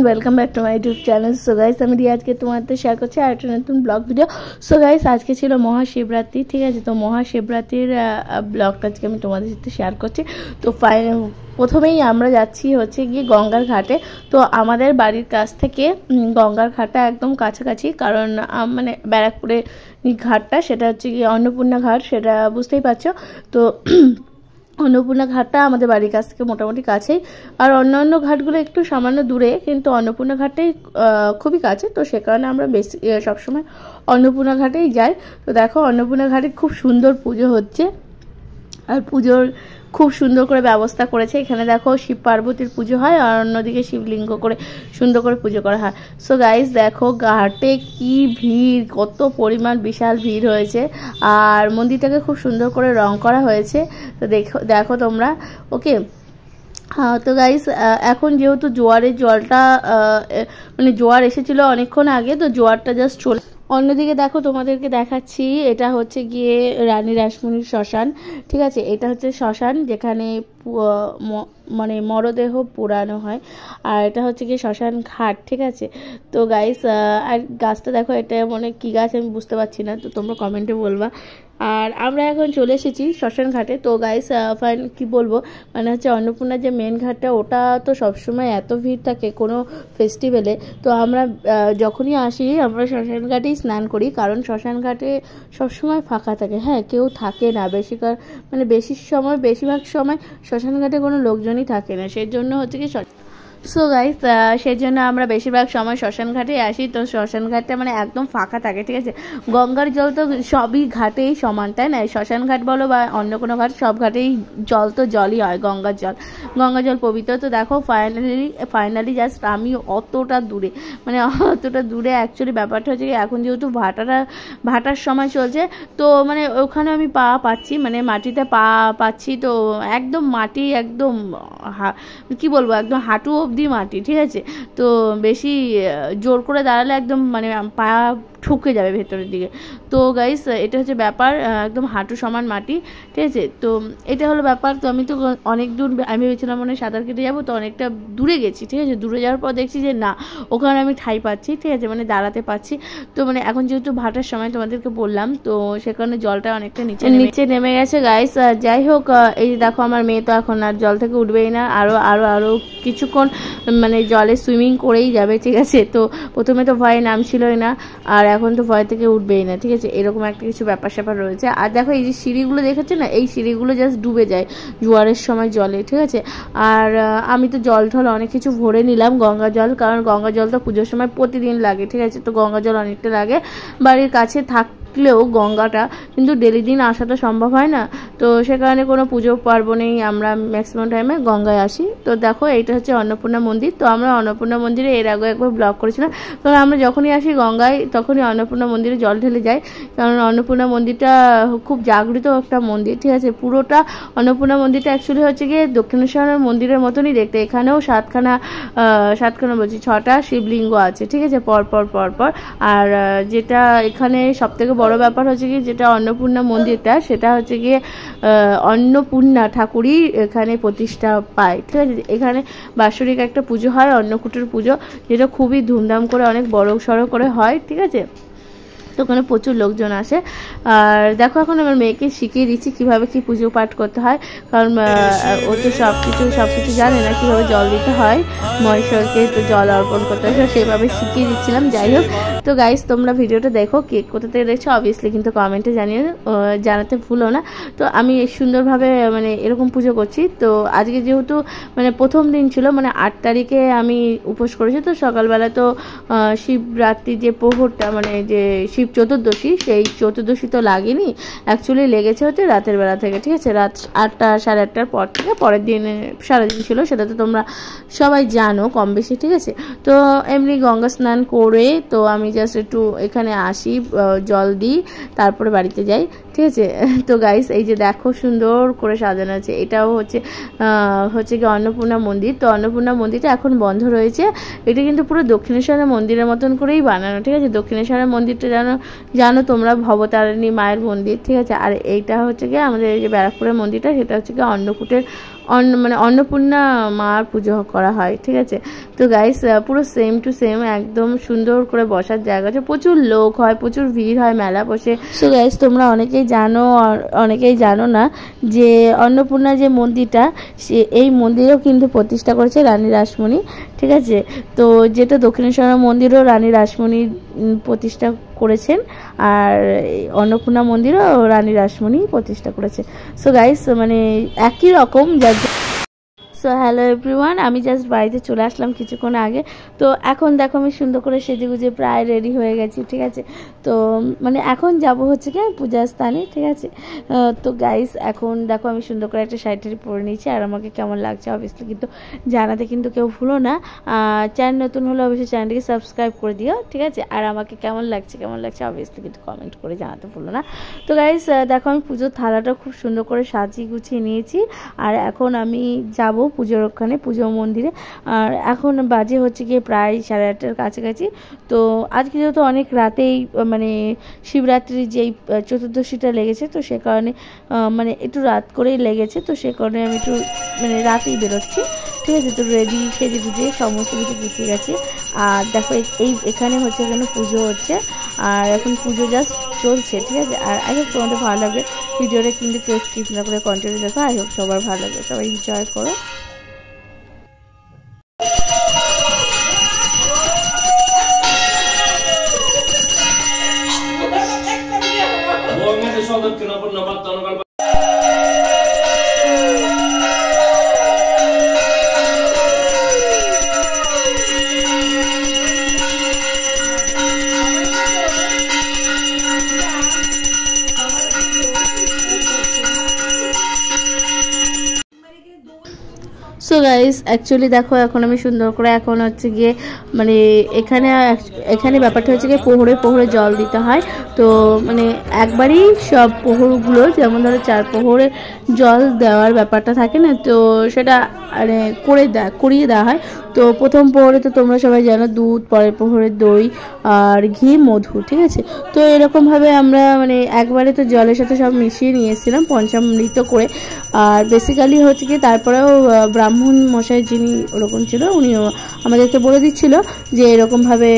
Welcome back to my YouTube channel. So guys আমি রিয়া আজকে তোমাদের শেয়ার করছি আর একটা নতুন ব্লগ ভিডিও। সো গাইস আজকে ছিল মহাশিবরাত্রি, ঠিক আছে। তো মহাশিবরাত্রির ব্লগটা আজকে আমি তোমাদের সাথে শেয়ার করছি। তো প্রথমেই আমরা যাচ্ছি হচ্ছে গিয়ে গঙ্গার ঘাটে। তো আমাদের বাড়ির কাছ থেকে গঙ্গার ঘাটটা একদম কাছাকাছি, কারণ মানে ব্যারাকপুরে ঘাটটা সেটা হচ্ছে গিয়ে অন্নপূর্ণা ঘাট, সেটা বুঝতেই পারছো। তো অন্নপূর্ণা ঘাটটা আমাদের বাড়ির কাছ থেকে মোটামুটি কাছেই, আর অন্যান্য ঘাটগুলো একটু সামান্য দূরে, কিন্তু অন্নপূর্ণা ঘাটটাই খুবই কাছে। তো সে কারণে আমরা বেশি সবসময় অন্নপূর্ণা ঘাটেই যাই। তো দেখো অন্নপূর্ণা ঘাটে খুব সুন্দর পুজো হচ্ছে, আর পুজোর খুব সুন্দর করে ব্যবস্থা করেছে। এখানে দেখো শিব পার্বতীর পুজো হয়, আর অন্যদিকে শিবলিঙ্গ করে সুন্দর করে পুজো করা হয়। সো গাইস দেখো ঘাটে কি ভিড়, কত পরিমাণ বিশাল ভিড় হয়েছে, আর মন্দিরটাকে খুব সুন্দর করে রং করা হয়েছে। তো দেখো তোমরা, ওকে। হ্যাঁ, তো গাইস এখন যেহেতু জোয়ারের জলটা মানে জোয়ার এসেছিল অনেকক্ষণ আগে, তো জোয়ারটা জাস্ট চলে। অন্যদিকে দেখো তোমাদেরকে দেখাচ্ছি, এটা হচ্ছে গিয়ে রানী রাসমণির শ্মশান, ঠিক আছে। এটা হচ্ছে শ্মশান যেখানে মানে মরদেহ পোড়ানো হয়, আর এটা হচ্ছে গিয়ে শ্মশান ঘাট, ঠিক আছে। তো গাইস আর গাছটা দেখো, এটা মানে কি গাছ আমি বুঝতে পারছি না, তো তোমরা কমেন্টে বলবা। আর আমরা এখন চলে এসেছি শ্মশান ঘাটে। তো গাইস ফাইন কি বলবো, মানে হচ্ছে অন্নপূর্ণার যে মেন ঘাটটা, ওটা তো সবসময় এত ভিড় থাকে কোনো ফেস্টিভ্যালে। তো আমরা যখনই আসি আমরা শ্মশান ঘাটেই স্নান করি, কারণ শ্মশান ঘাটে সবসময় ফাঁকা থাকে। হ্যাঁ, কেউ থাকে না মানে বেশিরভাগ সময় শ্মশান ঘাটে কোনো লোকজনই থাকে না, সেই জন্য হচ্ছে কি। সো গাইস সেই জন্য আমরা বেশিরভাগ সময় শ্মশান ঘাটে আসি। তো শ্মশান ঘাটটা মানে একদম ফাঁকা থাকে, ঠিক আছে। গঙ্গার জল তো সবই ঘাটেই সমান, তাই না? শ্মশান ঘাট বলো বা অন্য কোনো ঘাট, সব ঘাটেই জল তো জলই হয়, গঙ্গার জল পবিত্র। তো দেখো ফাইনালি জাস্ট আমি অতটা দূরে অ্যাকচুয়ালি ব্যাপারটা হচ্ছে এখন যেহেতু ভাটার সময় চলছে, তো মানে ওখানে আমি পা পাচ্ছি, মানে মাটিতে পা পাচ্ছি। তো একদম মাটি একদম কি বলবো, একদম হাঁটু অবধি মাটি, ঠিক আছে। তো বেশি জোর করে দাঁড়ালে একদম মানে পা ঠুকে যাবে ভেতরের দিকে। তো গাইস এটা হচ্ছে ব্যাপার, একদম হাঁটু সমান মাটি, ঠিক আছে। তো এটা হলো ব্যাপার। তো আমি তো অনেক দূর, আমি ভেবেছিলাম মানে সাঁতার কেটে যাবো, তো অনেকটা দূরে গেছি, ঠিক আছে। দূরে যাওয়ার পর দেখছি যে না, ওখানে আমি ঠাঁই পাচ্ছি, ঠিক আছে, মানে দাঁড়াতে পারছি। তো মানে এখন যেহেতু ভাটার সময় তোমাদেরকে বললাম, তো সেখানে জলটা অনেকটা নিচে নেমে গেছে গাইস। যাই হোক, এই দেখো আমার মেয়ে তো এখন আর জল থেকে উঠবেই না, আরো কিছুক্ষণ মানে জলে সুইমিং করেই যাবে, ঠিক আছে। তো প্রথমে তো ভয় নামছিলই না, আর এখন তো ভয় থেকে উঠবেই না, ঠিক আছে। এরকম একটা কিছু ব্যাপার রয়েছে। আর দেখো এই যে সিঁড়িগুলো দেখেছো না, এই সিঁড়িগুলো জাস্ট ডুবে যায় জোয়ারের সময় জলে, ঠিক আছে। আর আমি তো জল অনেক কিছু ভরে নিলাম, গঙ্গা জল, কারণ গঙ্গা জল তো পুজোর সময় প্রতিদিন লাগে, ঠিক আছে। তো গঙ্গা জল অনেকটা লাগে, বাড়ির কাছে থাকলেও গঙ্গাটা কিন্তু ডেলি দিন আসাটা সম্ভব হয় না। তো সে কারণে কোনো পুজো পার্বণেই আমরা ম্যাক্সিমাম টাইমে গঙ্গায় আসি। তো দেখো এইটা হচ্ছে অন্নপূর্ণা মন্দির। তো আমরা অন্নপূর্ণা মন্দিরে এর আগে একবার ব্লগ করেছিলাম। তো আমরা যখনই আসি গঙ্গায়, তখনই অন্নপূর্ণা মন্দিরে জল ঢেলে যাই, কারণ অন্নপূর্ণা মন্দিরটা খুব জাগৃত একটা মন্দির, ঠিক আছে। পুরোটা অন্নপূর্ণা মন্দিরটা অ্যাকচুয়ালি হচ্ছে গিয়ে দক্ষিণেশ্বরের মন্দিরের মতনই দেখতে। এখানেও 6টা শিবলিঙ্গ আছে, ঠিক আছে, পর পর। আর যেটা এখানে সব থেকে বড় ব্যাপার হচ্ছে কি, যেটা অন্নপূর্ণা মন্দিরটা, সেটা হচ্ছে গিয়ে অন্নপূর্ণা ঠাকুরই এখানে প্রতিষ্ঠা পায়, ঠিক আছে। এখানে বাৎসরিক একটা পুজো হয়, অন্নকূটের পুজো, যেটা খুবই ধুমধাম করে অনেক বড় সড়ো করে হয়, ঠিক আছে। তো ওখানে প্রচুর লোকজন আসে। আর দেখো এখন আমার মেয়েকে শিখিয়ে দিচ্ছি কিভাবে কি পুজো পাঠ করতে হয়, কারণ ও তো সব কিছু জানে না, কিভাবে জল দিতে হয় মহেশ্বরকে, তো জল অর্পণ করতে হয়, সেভাবে শিখিয়ে দিচ্ছিলাম। যাই হোক, তো গাইস তোমরা ভিডিওটা দেখো, কে কোথা থেকে দেখছো অবভিয়াসলি কিন্তু কমেন্টে জানাতে ভুলো না। তো আমি সুন্দরভাবে মানে এরকম পুজো করছি। তো আজকে যেহেতু মানে প্রথম দিন ছিল, মানে 8 তারিখে আমি উপোস করেছি। তো সকালবেলা তো শিবরাত্রি যে প্রহরটা, মানে যে শিব চতুর্দশী, সেই চতুর্দশী তো লাগেনি, অ্যাকচুয়ালি লেগেছে হচ্ছে রাতের বেলা থেকে, ঠিক আছে। রাত 8টা সাড়ে 8টার পর থেকে পরের দিনে সারাদিন ছিল, সেটা তো তোমরা সবাই জানো কম বেশি, ঠিক আছে। তো এমনি গঙ্গা স্নান করে তো আমি জাস্ট একটু এখানে আসি, জল দিই, তারপরে বাড়িতে যাই, ঠিক আছে। তো গাইস এই যে দেখো সুন্দর করে সাজানো আছে, এটাও হচ্ছে কি অন্নপূর্ণা মন্দির। তো অন্নপূর্ণা মন্দিরটা এখন বন্ধ রয়েছে। এটা কিন্তু পুরো দক্ষিণেশ্বরের মন্দিরের মতন করেই বানানো, ঠিক আছে। দক্ষিণেশ্বরের মন্দিরটা জানো তোমরা ভবতারিণী মায়ের মন্দির, ঠিক আছে। আর এইটা হচ্ছে গিয়ে আমাদের এই যে ব্যারাকপুরের মন্দিরটা, সেটা হচ্ছে গিয়ে মানে অন্নপূর্ণা মার পুজো করা হয়, ঠিক আছে। তো গাইস পুরো সেম টু সেম একদম সুন্দর করে বসার জায়গা আছে, প্রচুর লোক হয়, প্রচুর ভিড় হয়, মেলা বসে। সো গাইস তোমরা অনেকেই জানো আর অনেকেই জানো না যে অন্নপূর্ণা যে মন্দিরটা, এই মন্দিরেও কিন্তু প্রতিষ্ঠা করেছে রানী রাসমণি, ঠিক আছে। তো যেটা দক্ষিণেশ্বর মন্দিরও রানী রাসমণি প্রতিষ্ঠা করেছেন, আর অন্নপূর্ণা মন্দিরও রানী রাসমণি প্রতিষ্ঠা করেছে। সো গাইস মানে একই রকম। সো হ্যালো এভরিওয়ান, আমি জাস্ট বাড়িতে চলে আসলাম কিছুক্ষণ আগে। তো এখন দেখো আমি সুন্দর করে সেজে গুজে প্রায় রেডি হয়ে গেছি, ঠিক আছে। তো মানে এখন যাব হচ্ছে কি পূজার স্থানে, ঠিক আছে। তো গাইস এখন দেখো আমি সুন্দর করে একটা শাড়ি পরে নিয়েছি, আর আমাকে কেমন লাগছে অবভিয়াসলি কিন্তু জানাতে কিন্তু কেউ ভুলো না। চ্যানেল নতুন হলে অবশ্যই চ্যানেলটিকে সাবস্ক্রাইব করে দিও, ঠিক আছে। আর আমাকে কেমন লাগছে অবভিয়াসলি কিন্তু কমেন্ট করে জানাতে ভুলো না। তো গাইস দেখো আমি পুজোর থালাটা খুব সুন্দর করে সাজিয়ে গুছিয়ে নিয়েছি, আর এখন আমি যাব পুজোর ওখানে, পুজো মন্দিরে। আর এখন বাজে হচ্ছে গিয়ে প্রায় 8:30-এর কাছাকাছি। তো আজকে যেহেতু অনেক রাতেই মানে শিবরাত্রির যেই চতুর্দশীটা লেগেছে, তো সে কারণে মানে একটু রাত করেই লেগেছে, তো সে কারণে আমি একটু মানে রাতেই বেরোচ্ছি, ঠিক আছে। তো রেডি সেজে গুজে সমস্ত কিছু গুছিয়ে গেছি। আর দেখো এখানে হচ্ছে এখানে পুজো হচ্ছে, আর এখন পুজো জাস্ট চলছে, ঠিক আছে। আর আই হোপ তোমাদের ভালো লাগবে ভিডিওটা, কিন্তু কেউ স্কিপ না করে কন্টিনিউ দেখো। আই হোপ সবার ভালো লাগবে, সবাই এনজয় করো। সো গাইস অ্যাকচুয়ালি দেখো এখন আমি সুন্দর করে এখন হচ্ছে গিয়ে মানে এখানে ব্যাপারটা হচ্ছে গিয়ে পোহরে জল দিতে হয়। তো মানে একবারই সব পোহরগুলো, যেমন ধরো 4 পোহরে জল দেওয়ার ব্যাপারটা থাকে না, তো সেটা মানে করিয়ে দেওয়া হয়। তো প্রথম পোহরে তো তোমরা সবাই জানো দুধ, পরের পোহরে দই আর ঘি মধু, ঠিক আছে। তো এরকমভাবে আমরা মানে একবারে তো জলের সাথে সব মিশিয়ে নিয়েছিলাম পঞ্চামৃত করে। আর বেসিক্যালি হচ্ছে কি তারপরেও ব্রাহ্মণ মশাই যিনি ওরকম ছিল, উনিও আমাদেরকে বলে দিচ্ছিল যে এরকমভাবে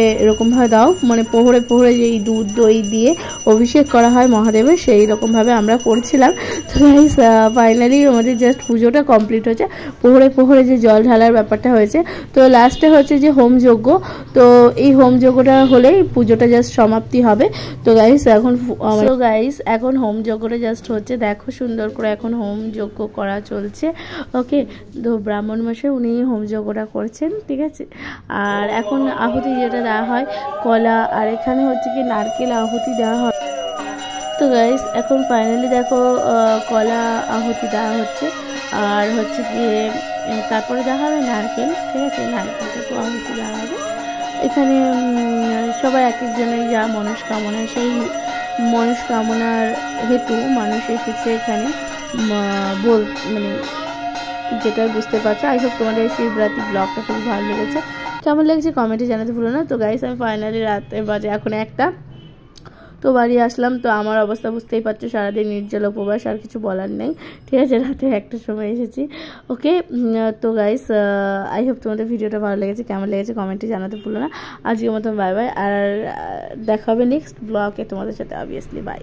দাও, মানে পোহরে যেই দুধ দই দিয়ে অভিষেক করা হয় মহাদেবের, সেই রকমভাবে আমরা করছিলাম। তো গাইস ফাইনালি আমাদের জাস্ট পুজোটা কমপ্লিট হয়েছে, পোহরে যে জল ঢালার ব্যাপারটা হয়েছে। তো লাস্টে হচ্ছে যে হোমযজ্ঞ, তো এই হোমযজ্ঞটা হলেই পুজোটা জাস্ট সমাপ্তি হবে। তো গাইস এখন হোমযজ্ঞটা জাস্ট হচ্ছে, দেখো সুন্দর করে এখন হোমযজ্ঞ করা চলছে, ওকে। তো ব্রাহ্মণ মশাই উনি হোমযজ্ঞটা করছেন, ঠিক আছে। আর এখন আহুতি যেটা দেওয়া হয় কলা, আর এখানে হচ্ছে কি নারকেল আহুতি দেওয়া হয়। তো গাইস এখন ফাইনালি দেখো কলা আহুতি দেওয়া হচ্ছে, আর হচ্ছে গিয়ে তারপরে দেওয়া হবে নারকেল, ঠিক আছে। নারকেলটাকে আহুতি দেওয়া হবে। এখানে সবাই এক একজনের যা মনস্কামনা, সেই মনস্কামনার হেতু মানুষ এসেছে এখানে মানে যেটা বুঝতে পারছো। আই হোপ তোমাদের শিবরাত্রি ব্লগটা খুব ভালো লেগেছে, কেমন লেগেছে কমেন্টে জানাতে ভুলো না। তো গাইস আমি ফাইনালি রাতে বাজে এখন 1টা, তো বাড়ি আসলাম। তো আমার অবস্থা বুঝতেই পারছো, সারাদিন নির্জল উপবাস, আর কিছু বলার নেই, ঠিক আছে। রাতে 1টার সময় এসেছি, ওকে। তো গাইস আই হোপ তোমাদের ভিডিওটা ভালো লেগেছে, কেমন লেগেছে কমেন্টে জানাতে ভুলো না। আজকের মতন বাই বাই, আর দেখা হবে নেক্সট ব্লগে তোমাদের সাথে, অবভিয়াসলি বাই।